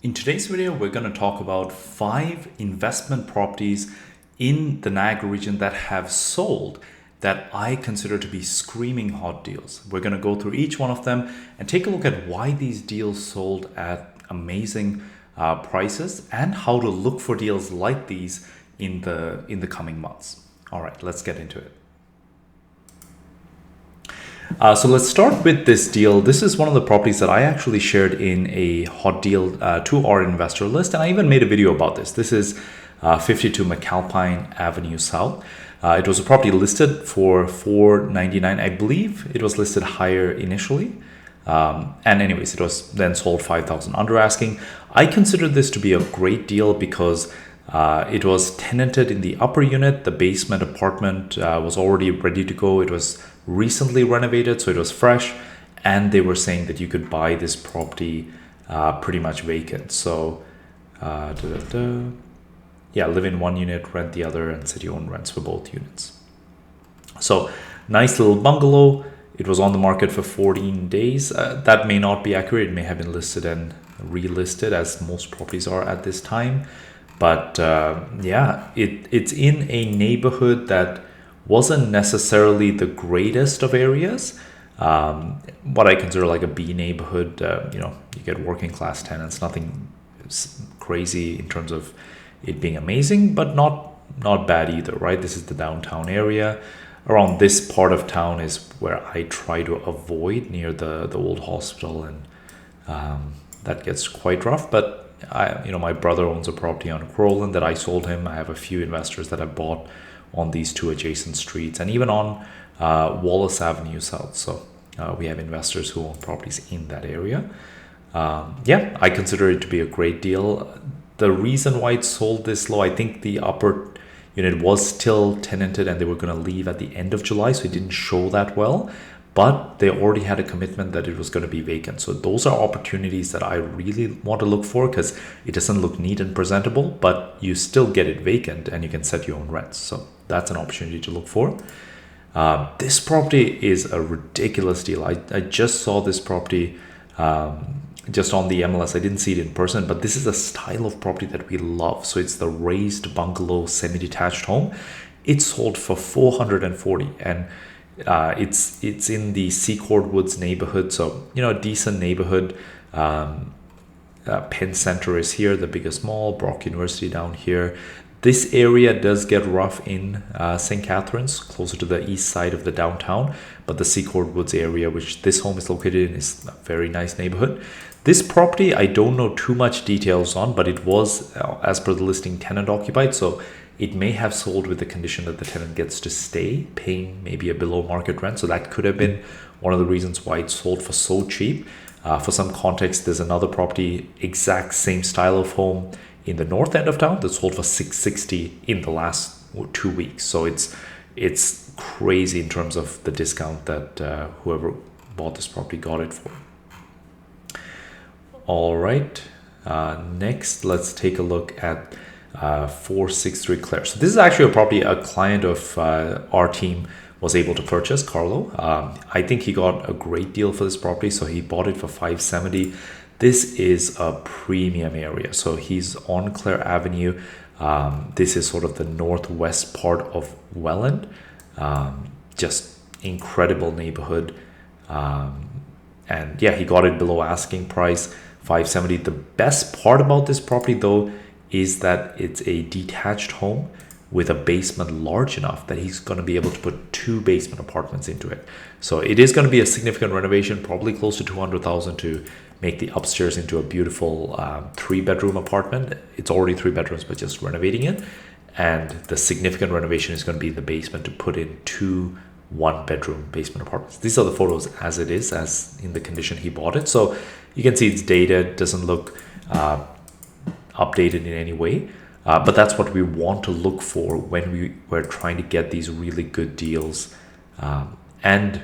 In today's video, we're going to talk about 5 investment properties in the Niagara region that have sold that I consider to be screaming hot deals. We're going to go through each one of them and take a look at why these deals sold at amazing prices and how to look for deals like these in the coming months. All right, let's get into it. So let's start with this deal. This is one of the properties that I actually shared in a hot deal to our investor list, and I even made a video about this. This is 52 McAlpine Avenue South. It was a property listed for $499. I believe it was listed higher initially. And anyways, it was then sold $5,000 under asking. I consider this to be a great deal because it was tenanted in the upper unit. The basement apartment was already ready to go. It was recently renovated, so it was fresh. And they were saying that you could buy this property pretty much vacant. So, yeah, live in one unit, rent the other, and city-owned rents for both units. So, nice little bungalow. It was on the market for 14 days. That may not be accurate. It may have been listed and relisted, as most properties are at this time. But yeah, it's in a neighborhood that wasn't necessarily the greatest of areas. What I consider like a B neighborhood. You get working class tenants. Nothing crazy in terms of it being amazing, but not bad either, right? This is the downtown area. Around this part of town is where I try to avoid, near the old hospital, and that gets quite rough. But my brother owns a property on Crowland that I sold him. I have a few investors that have bought on these two adjacent streets, and even on Wallace Avenue South. So we have investors who own properties in that area. Yeah, I consider it to be a great deal. The reason why it sold this low, I think the upper unit was still tenanted and they were going to leave at the end of July, so it didn't show that well. But they already had a commitment that it was going to be vacant. So those are opportunities that I really want to look for, because it doesn't look neat and presentable, but you still get it vacant and you can set your own rents. So that's an opportunity to look for. This property is a ridiculous deal. I just saw this property just on the MLS. I didn't see it in person, but this is a style of property that we love. So it's the raised bungalow semi-detached home. It sold for $440, and it's in the Secord Woods neighborhood, so a decent neighborhood. Penn Center is here, the biggest mall. Brock University down here. This area does get rough in St. Catharines, closer to the east side of the downtown, but the Secord Woods area, which this home is located in, is a very nice neighborhood. This property, I don't know too much details on, but it was, as per the listing, tenant occupied, so it may have sold with the condition that the tenant gets to stay, paying maybe a below market rent. So that could have been one of the reasons why it sold for so cheap. For some context, there's another property, exact same style of home, in the north end of town that sold for $660 in the last 2 weeks. So it's crazy in terms of the discount that whoever bought this property got it for. All right, next let's take a look at 463 Clare. So this is actually a property a client of our team was able to purchase, Carlo. I think he got a great deal for this property, so he bought it for $570. This is a premium area. So he's on Clare Avenue. This is sort of the northwest part of Welland. Just incredible neighborhood. And yeah, he got it below asking price, $570. The best part about this property, though, is that it's a detached home with a basement large enough that he's going to be able to put 2 basement apartments into it. So it is going to be a significant renovation, probably close to $200,000 to make the upstairs into a beautiful 3-bedroom apartment. It's already 3 bedrooms, but just renovating it. And the significant renovation is going to be the basement to put in 2 1-bedroom basement apartments. These are the photos as it is, as in the condition he bought it. So you can see it's dated, doesn't look updated in any way. But that's what we want to look for when we're trying to get these really good deals, and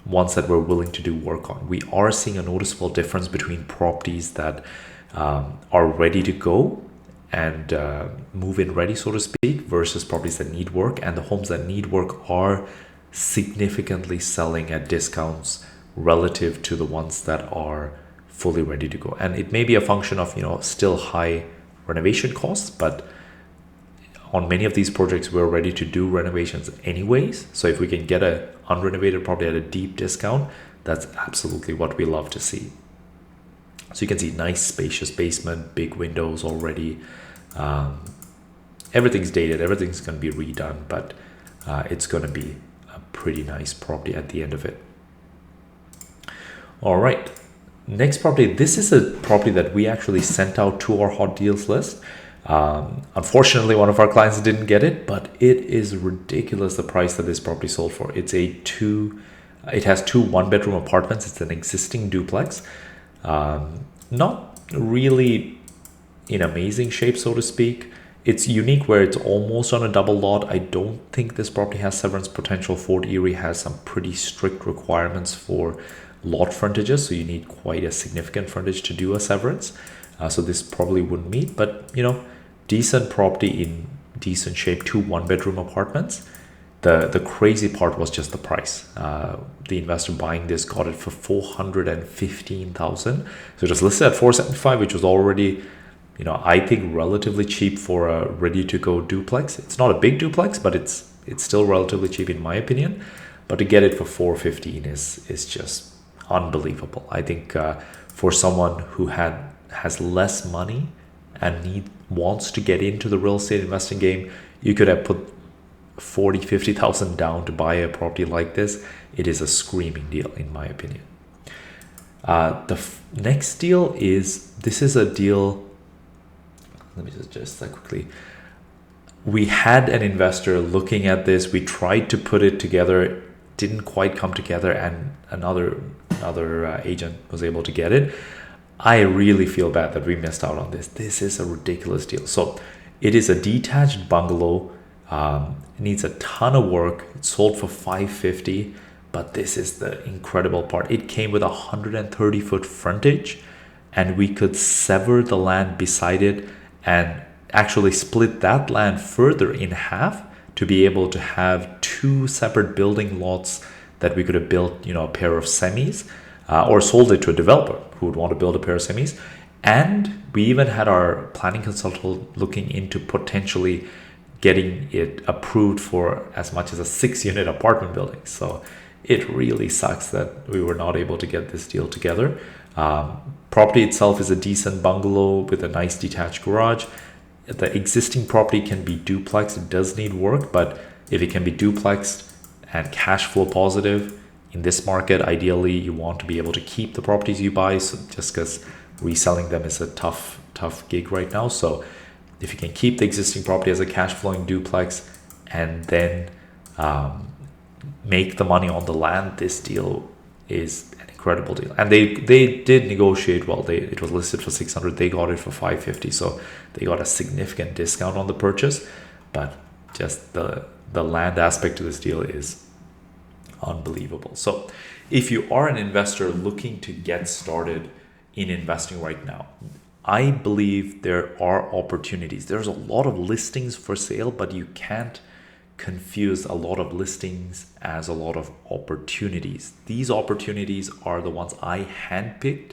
ones that we're willing to do work on. We are seeing a noticeable difference between properties that are ready to go and move in ready, so to speak, versus properties that need work. And the homes that need work are significantly selling at discounts relative to the ones that are fully ready to go. And it may be a function of, still high renovation costs, but on many of these projects, we're ready to do renovations anyways. So if we can get a unrenovated property at a deep discount, that's absolutely what we love to see. So you can see nice spacious basement, big windows already. Everything's dated, everything's going to be redone, but it's going to be a pretty nice property at the end of it. All right, next property. This is a property that we actually sent out to our hot deals list. Unfortunately, one of our clients didn't get it, but it is ridiculous the price that this property sold for. It has two one-bedroom apartments. It's an existing duplex. Not really in amazing shape, so to speak. It's unique where it's almost on a double lot. I don't think this property has severance potential. Fort Erie has some pretty strict requirements for lot frontages, so you need quite a significant frontage to do a severance. So this probably wouldn't meet, but decent property in decent shape, two one-bedroom apartments. The crazy part was just the price. The investor buying this got it for $415,000. So it was listed at $475,000, which was already, I think relatively cheap for a ready-to-go duplex. It's not a big duplex, but it's still relatively cheap in my opinion. But to get it for $415,000 is just unbelievable. I think for someone who has less money and wants to get into the real estate investing game, you could have put $40,000-$50,000 down to buy a property like this. It is a screaming deal in my opinion. Next deal this is a deal. Let me just that quickly. We had an investor looking at this. We tried to put it together, didn't quite come together, and another agent was able to get it. I really feel bad that we missed out on this. This is a ridiculous deal. So it is a detached bungalow. It needs a ton of work. It sold for $550,000, but this is the incredible part. It came with 130-foot frontage, and we could sever the land beside it and actually split that land further in half to be able to have two separate building lots that we could have built, a pair of semis, or sold it to a developer who would want to build a pair of semis. And we even had our planning consultant looking into potentially getting it approved for as much as a 6-unit apartment building. So it really sucks that we were not able to get this deal together. Property itself is a decent bungalow with a nice detached garage. The existing property can be duplex. It does need work, but if it can be duplexed and cash flow positive in this market, ideally you want to be able to keep the properties you buy. So just because reselling them is a tough gig right now. So if you can keep the existing property as a cash flowing duplex and then make the money on the land, this deal is an incredible deal. And they did negotiate well. It was listed for $600,000. They got it for $550,000. So they got a significant discount on the purchase. But just the land aspect of this deal is unbelievable. So if you are an investor looking to get started in investing right now, I believe there are opportunities. There's a lot of listings for sale, but you can't confuse a lot of listings as a lot of opportunities. These opportunities are the ones I handpicked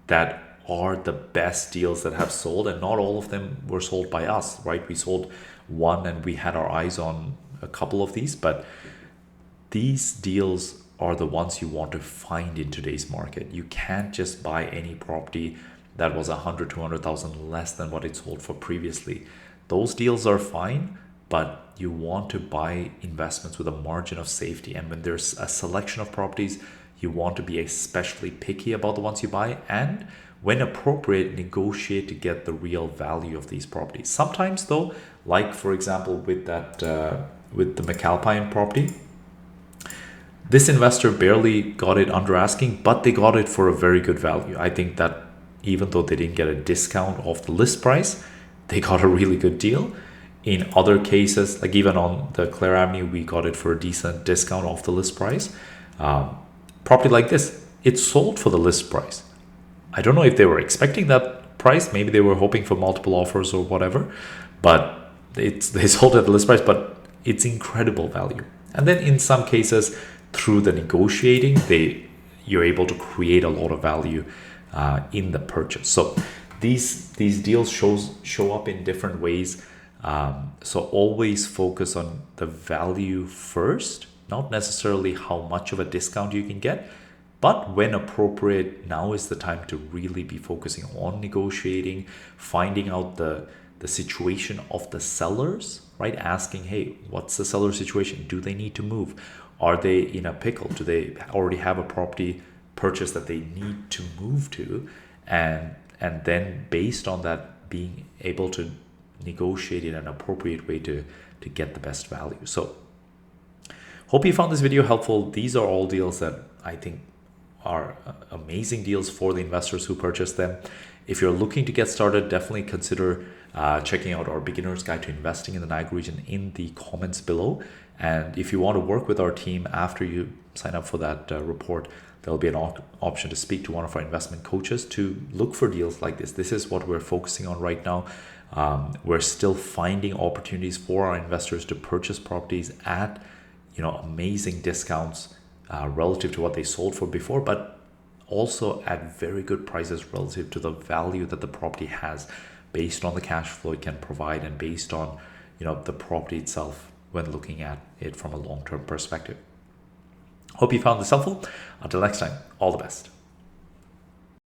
that are the best deals that have sold, and not all of them were sold by us, right? We sold one and we had our eyes on a couple of these, but these deals are the ones you want to find in today's market. You can't just buy any property that was $100,000-$200,000 less than what it sold for previously. Those deals are fine, but you want to buy investments with a margin of safety. And when there's a selection of properties, you want to be especially picky about the ones you buy, and when appropriate, negotiate to get the real value of these properties. Sometimes though, like for example with the McAlpine property, this investor barely got it under asking, but they got it for a very good value. I think that even though they didn't get a discount off the list price, they got a really good deal. In other cases, like even on the Clare Avenue, we got it for a decent discount off the list price. Property like this, it sold for the list price. I don't know if they were expecting that price. Maybe they were hoping for multiple offers or whatever, but they sold at the list price, but it's incredible value. And then in some cases, through the negotiating, you're able to create a lot of value in the purchase. So these deals show up in different ways. So always focus on the value first, not necessarily how much of a discount you can get, but when appropriate, now is the time to really be focusing on negotiating, finding out the situation of the sellers, right? Asking, hey, what's the seller situation? Do they need to move? Are they in a pickle? Do they already have a property purchase that they need to move to? And then based on that, being able to negotiate in an appropriate way to get the best value. So hope you found this video helpful. These are all deals that I think are amazing deals for the investors who purchase them. If you're looking to get started, definitely consider checking out our beginner's guide to investing in the Niagara region in the comments below. And if you want to work with our team after you sign up for that report, there'll be an option to speak to one of our investment coaches to look for deals like this. This is what we're focusing on right now. We're still finding opportunities for our investors to purchase properties at amazing discounts relative to what they sold for before, but also at very good prices relative to the value that the property has, based on the cash flow it can provide and based on the property itself when looking at it from a long-term perspective. Hope you found this helpful. Until next time, all the best.